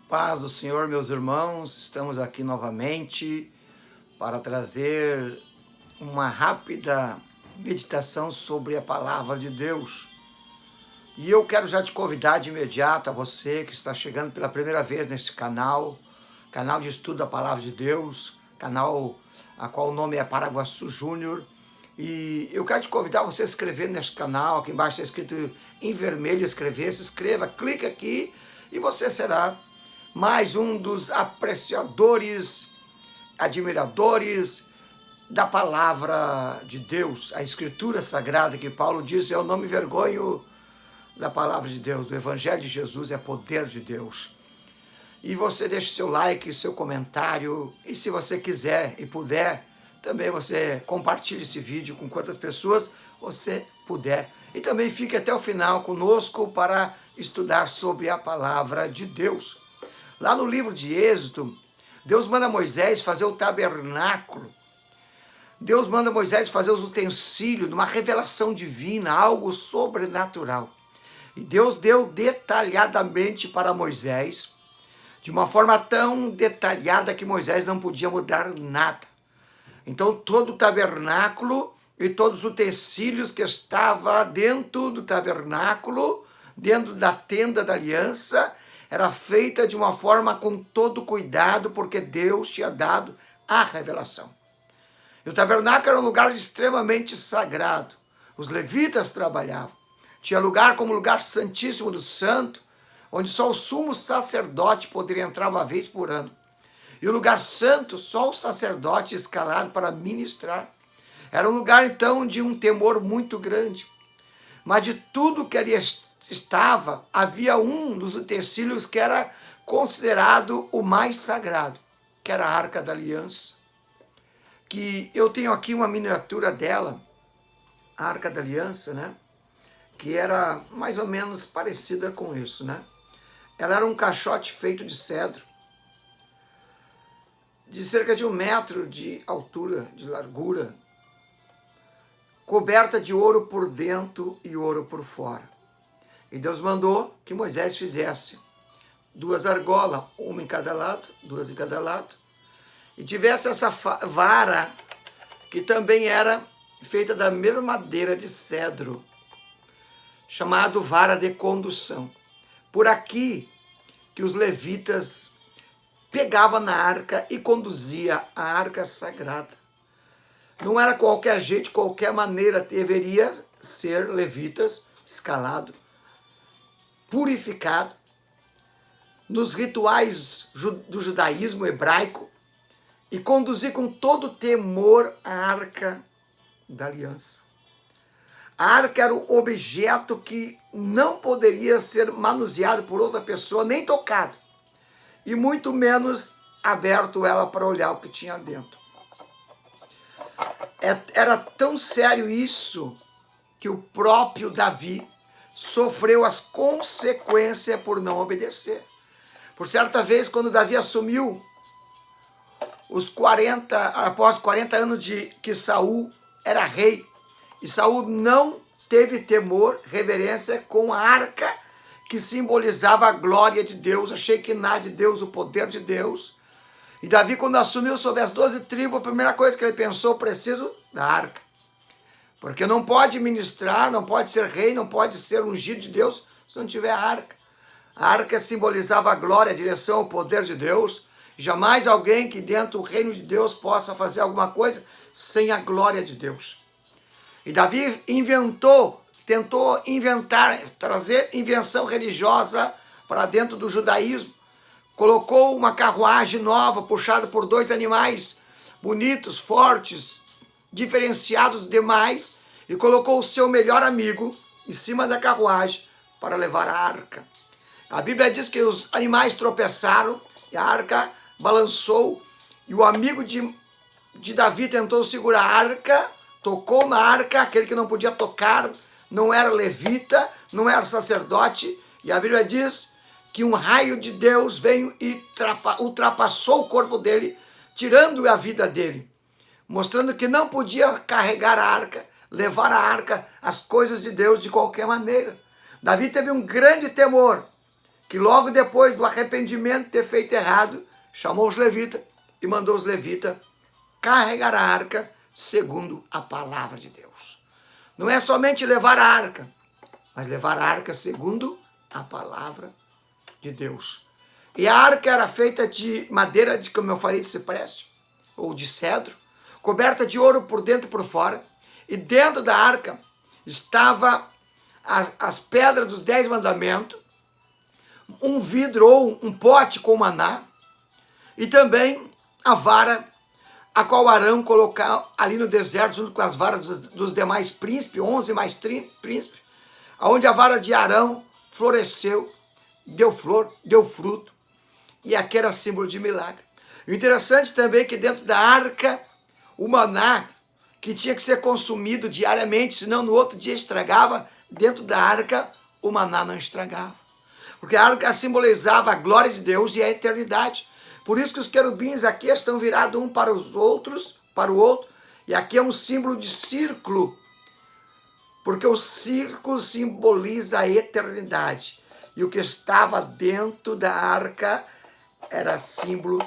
Paz do Senhor, meus irmãos, estamos aqui novamente para trazer uma rápida meditação sobre a palavra de Deus. E eu quero já te convidar de imediato a você que está chegando pela primeira vez nesse canal de estudo da palavra de Deus, canal a qual o nome é Paraguaçu Júnior. E eu quero te convidar a você se inscrever nesse canal, aqui embaixo está escrito em vermelho inscrever, se inscreva, clica aqui e você será mais um dos apreciadores, admiradores da palavra de Deus, a Escritura Sagrada, que Paulo diz: eu não me envergonho da palavra de Deus, do Evangelho de Jesus, é poder de Deus. E você deixa seu like, seu comentário, e se você quiser e puder, também você compartilhe esse vídeo com quantas pessoas você puder. E também fique até o final conosco para estudar sobre a palavra de Deus. Lá no livro de Êxodo, Deus manda Moisés fazer o tabernáculo. Deus manda Moisés fazer os utensílios de uma revelação divina, algo sobrenatural. E Deus deu detalhadamente para Moisés, de uma forma tão detalhada que Moisés não podia mudar nada. Então todo o tabernáculo e todos os utensílios que estavam dentro do tabernáculo, dentro da tenda da aliança, era feita de uma forma com todo cuidado, porque Deus tinha dado a revelação. E o tabernáculo era um lugar extremamente sagrado. Os levitas trabalhavam. Tinha lugar como lugar santíssimo do santo, onde só o sumo sacerdote poderia entrar uma vez por ano. E o lugar santo, só o sacerdote escalado para ministrar. Era um lugar, então, de um temor muito grande. Mas de tudo que ali estava, havia um dos utensílios que era considerado o mais sagrado, que era a Arca da Aliança. Que eu tenho aqui uma miniatura dela, a Arca da Aliança, né? Que era mais ou menos parecida com isso, né? Ela era um caixote feito de cedro, de cerca de 1 metro de altura, de largura, coberta de ouro por dentro e ouro por fora. E Deus mandou que Moisés fizesse 2 argolas, uma em cada lado, 2 em cada lado, e tivesse essa vara, que também era feita da mesma madeira de cedro, chamado vara de condução. Por aqui que os levitas pegavam na arca e conduzia a arca sagrada. Não era qualquer jeito, qualquer maneira, deveria ser levitas escalado, purificado, nos rituais do judaísmo hebraico, e conduzir com todo temor a arca da aliança. A arca era o objeto que não poderia ser manuseado por outra pessoa, nem tocado, e muito menos aberto ela para olhar o que tinha dentro. Era tão sério isso que o próprio Davi sofreu as consequências por não obedecer. Por certa vez, quando Davi assumiu após 40 anos de que Saul era rei, e Saul não teve temor, reverência com a arca que simbolizava a glória de Deus, a Shekinah de Deus, o poder de Deus. E Davi, quando assumiu sobre as 12 tribos, a primeira coisa que ele pensou: preciso da arca. Porque não pode ministrar, não pode ser rei, não pode ser ungido de Deus se não tiver a arca. A arca simbolizava a glória, a direção, o poder de Deus. Jamais alguém que dentro do reino de Deus possa fazer alguma coisa sem a glória de Deus. E Davi tentou inventar, trazer invenção religiosa para dentro do judaísmo. Colocou uma carruagem nova, puxada por 2 animais bonitos, fortes, diferenciados demais, e colocou o seu melhor amigo em cima da carruagem para levar a arca. A Bíblia diz que os animais tropeçaram e a arca balançou, e o amigo de Davi tentou segurar a arca, tocou na arca, aquele que não podia tocar, não era levita, não era sacerdote, e a Bíblia diz que um raio de Deus veio e ultrapassou o corpo dele, tirando a vida dele, mostrando que não podia carregar a arca, levar a arca, as coisas de Deus de qualquer maneira. Davi teve um grande temor, que logo depois do arrependimento de ter feito errado, chamou os levitas e mandou os levitas carregar a arca segundo a palavra de Deus. Não é somente levar a arca, mas levar a arca segundo a palavra de Deus. E a arca era feita de madeira, como eu falei, de cipreste, ou de cedro, coberta de ouro por dentro e por fora. E dentro da arca estava as pedras dos 10 mandamentos, um vidro ou um pote com maná, e também a vara, a qual Arão colocou ali no deserto, junto com as varas dos demais príncipes, 11 mais príncipes, onde a vara de Arão floresceu, deu flor, deu fruto, e aqui era símbolo de milagre. O interessante também é que dentro da arca, o maná, que tinha que ser consumido diariamente, senão no outro dia estragava, dentro da arca o maná não estragava. Porque a arca simbolizava a glória de Deus e a eternidade. Por isso que os querubins aqui estão virados um para os outros, para o outro, e aqui é um símbolo de círculo, porque o círculo simboliza a eternidade. E o que estava dentro da arca era símbolo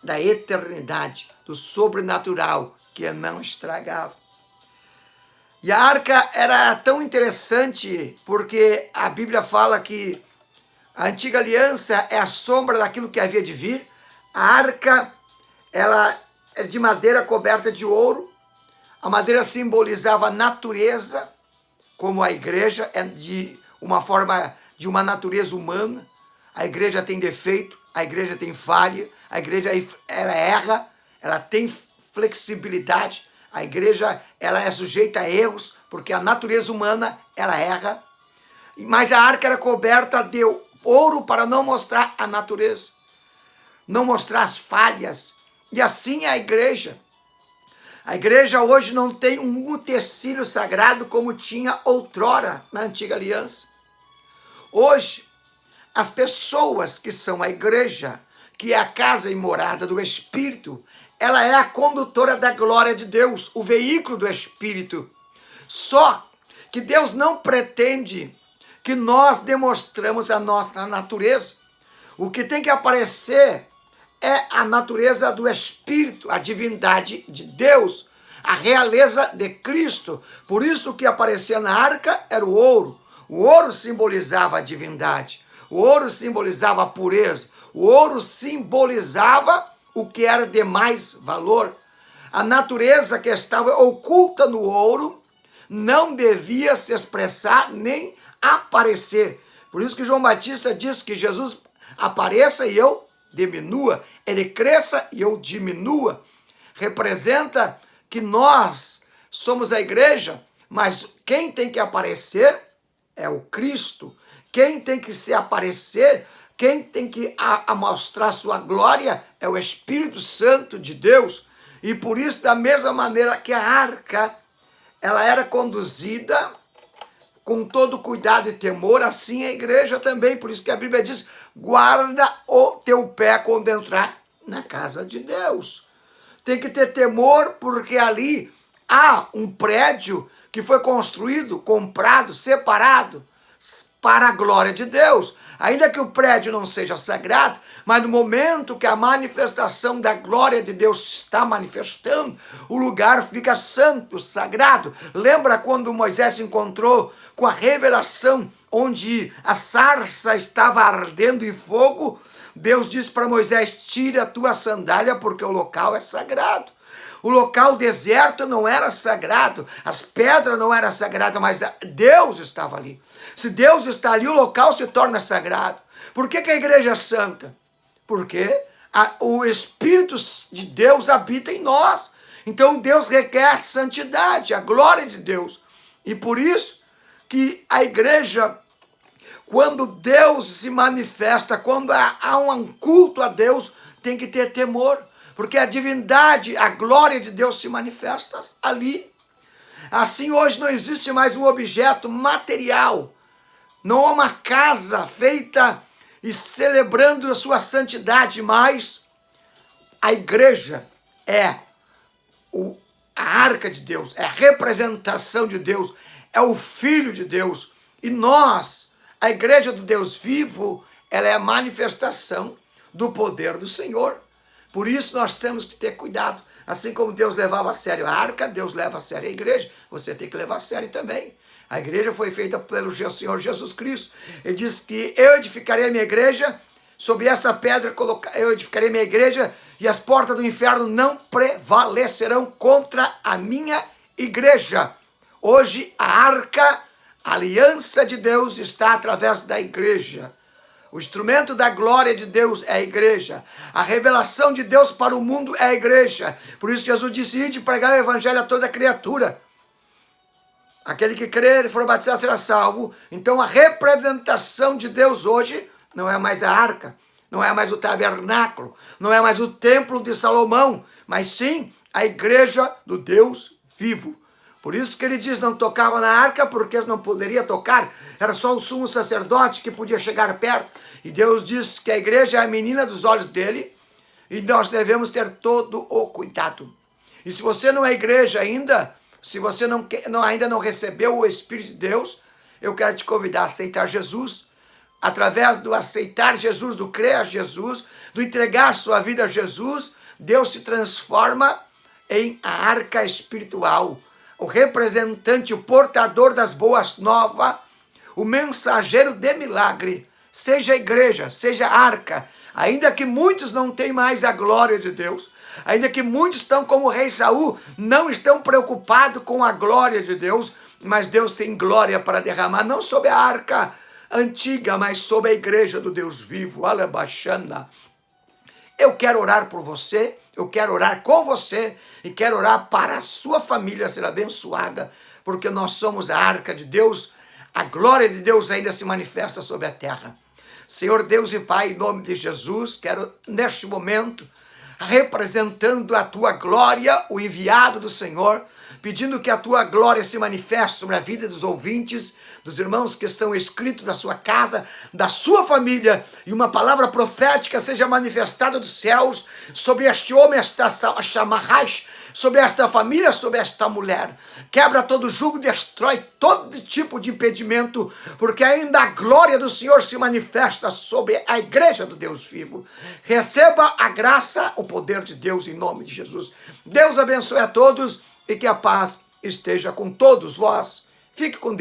da eternidade, do sobrenatural, que não estragava. E a arca era tão interessante porque a Bíblia fala que a antiga aliança é a sombra daquilo que havia de vir. A arca, ela é de madeira coberta de ouro. A madeira simbolizava a natureza, como a igreja é de uma forma de uma natureza humana. A igreja tem defeito, a igreja tem falha, a igreja ela erra, ela tem flexibilidade. A igreja ela é sujeita a erros, porque a natureza humana ela erra. Mas a arca era coberta de ouro para não mostrar a natureza, não mostrar as falhas. E assim é a igreja. A igreja hoje não tem um utensílio sagrado como tinha outrora na antiga aliança. Hoje, as pessoas que são a igreja, que é a casa e morada do Espírito, ela é a condutora da glória de Deus, o veículo do Espírito. Só que Deus não pretende que nós demonstramos a nossa natureza. O que tem que aparecer é a natureza do Espírito, a divindade de Deus, a realeza de Cristo. Por isso o que aparecia na arca era o ouro. O ouro simbolizava a divindade. O ouro simbolizava a pureza. O ouro simbolizava o que era de mais valor. A natureza que estava oculta no ouro não devia se expressar nem aparecer. Por isso que João Batista diz que Jesus apareça e eu diminua. Ele cresça e eu diminua. Representa que nós somos a igreja, mas quem tem que aparecer é o Cristo. Quem tem que se aparecer, quem tem que mostrar sua glória é o Espírito Santo de Deus. E por isso, da mesma maneira que a arca, ela era conduzida com todo cuidado e temor, assim a igreja também. Por isso que a Bíblia diz, guarda o teu pé quando entrar na casa de Deus. Tem que ter temor, porque ali há um prédio que foi construído, comprado, separado para a glória de Deus. Ainda que o prédio não seja sagrado, mas no momento que a manifestação da glória de Deus está manifestando, o lugar fica santo, sagrado. Lembra quando Moisés se encontrou com a revelação, onde a sarça estava ardendo em fogo? Deus disse para Moisés, tira a tua sandália porque o local é sagrado. O local deserto não era sagrado, as pedras não eram sagradas, mas Deus estava ali. Se Deus está ali, o local se torna sagrado. Por que a igreja é santa? Porque o Espírito de Deus habita em nós. Então Deus requer a santidade, a glória de Deus. E por isso que a igreja, quando Deus se manifesta, quando há um culto a Deus, tem que ter temor. Porque a divindade, a glória de Deus se manifesta ali. Assim, hoje não existe mais um objeto material. Não há uma casa feita e celebrando a sua santidade, mas a igreja é a arca de Deus, é a representação de Deus, é o Filho de Deus. E nós, A igreja do Deus vivo, ela é a manifestação do poder do Senhor. Por isso nós temos que ter cuidado. Assim como Deus levava a sério a arca, Deus leva a sério a igreja. Você tem que levar a sério também. A igreja foi feita pelo Senhor Jesus Cristo. Ele diz que eu edificarei a minha igreja, sobre essa pedra eu edificarei a minha igreja, e as portas do inferno não prevalecerão contra a minha igreja. Hoje a arca, a aliança de Deus, está através da igreja. O instrumento da glória de Deus é a igreja. A revelação de Deus para o mundo é a igreja. Por isso Jesus disse: ide pregar o evangelho a toda criatura. Aquele que crer e for batizado será salvo. Então a representação de Deus hoje não é mais a arca, não é mais o tabernáculo, não é mais o templo de Salomão, mas sim a igreja do Deus vivo. Por isso que ele diz, não tocava na arca, porque não poderia tocar, era só o sumo sacerdote que podia chegar perto. E Deus diz que a igreja é a menina dos olhos dele, e nós devemos ter todo o cuidado. E se você não é igreja ainda, se você ainda não recebeu o Espírito de Deus, eu quero te convidar a aceitar Jesus. Através do aceitar Jesus, do crer a Jesus, do entregar sua vida a Jesus, Deus se transforma em a arca espiritual, o representante, o portador das boas novas, o mensageiro de milagre. Seja a igreja, seja a arca, ainda que muitos não tenham mais a glória de Deus, ainda que muitos estão como o rei Saul, não estão preocupados com a glória de Deus, mas Deus tem glória para derramar, não sobre a arca antiga, mas sobre a igreja do Deus vivo. Alabaxana. Eu quero orar por você, eu quero orar com você e quero orar para a sua família ser abençoada, porque nós somos a arca de Deus, a glória de Deus ainda se manifesta sobre a terra. Senhor Deus e Pai, em nome de Jesus, quero neste momento, representando a tua glória, o enviado do Senhor, pedindo que a tua glória se manifeste sobre a vida dos ouvintes, dos irmãos que estão inscritos na sua casa, da sua família, e uma palavra profética seja manifestada dos céus sobre este homem, esta chamarrás, sobre esta família, sobre esta mulher. Quebra todo jugo, destrói todo tipo de impedimento, porque ainda a glória do Senhor se manifesta sobre a igreja do Deus vivo. Receba a graça, o poder de Deus em nome de Jesus. Deus abençoe a todos e que a paz esteja com todos vós. Fique com Deus.